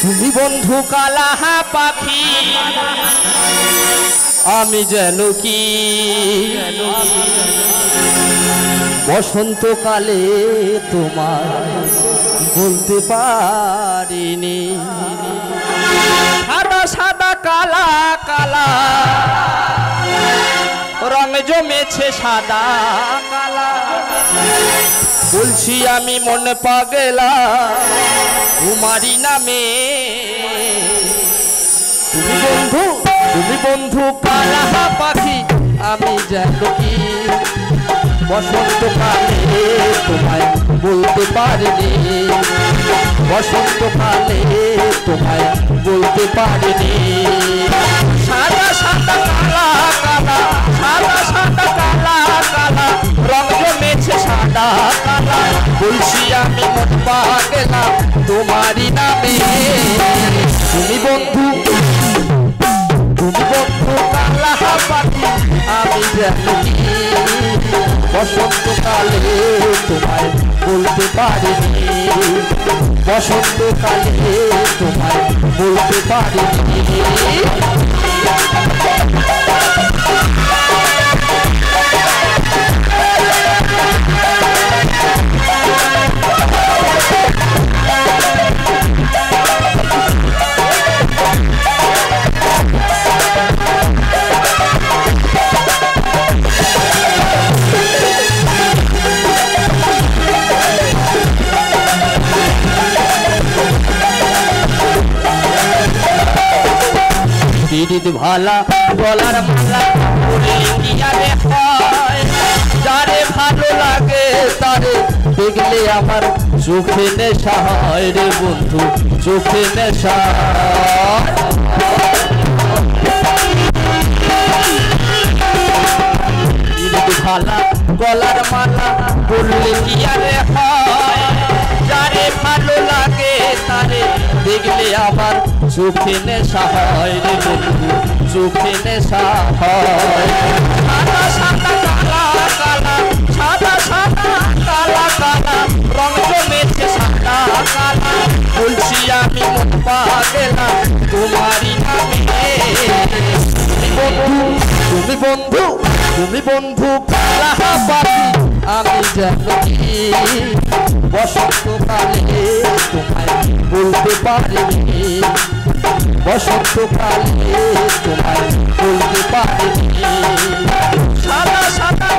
তুমি বন্ধু কালা পাখি আমি যেন কি বসন্তকালে তোমার বলতে পারিনি সাদা সাদা কালা কালা রং জমেছে সাদা কালা বলছি আমি মন পাগলা তোমারই নামে তুমি বন্ধু কালা পাখি আমি যেন কি বসন্তকালে তোমায় বলতে পারিনি বসন্তকালে তোমায় বলতে পারিনি সাদা সাদা কালা কালা সাদা সাদা কালা কালা রং জমেছে সাদা কালা বলছি আমি মন পাগলা তোমারই নামে তুমি বন্ধু কালা পাখি আমি যেন কি বসন্তকালে তোমায় বলতে পারিনি বসন্তকালে তোমায় বলতে পারিনি ভালা গলার মালা বললে কি আরে হয় যারে ভালো লাগে তারে দেখলে আমার চোখে নেশা হয় রে বন্ধু চোখে নেশা ভালা গলার মালা বললে কি আরে হয় যারে ভালো লাগে তারে দেখলে আবার চোখে নেশা হয় রে বন্ধু চোখে নেশা হয় সাদা সাদা কালা কালা সাদা সাদা কালা কালা রং জমেছে সাদা কালা বলছি আমি মন পাগলা তোমারই নামে তুমি বন্ধু কালা পাখি আমি যেন কি বসন্তকালে তোমায় বলতে পারিনি বসন্তকালে তোমায় বলতে পারিনি সাদা সাদা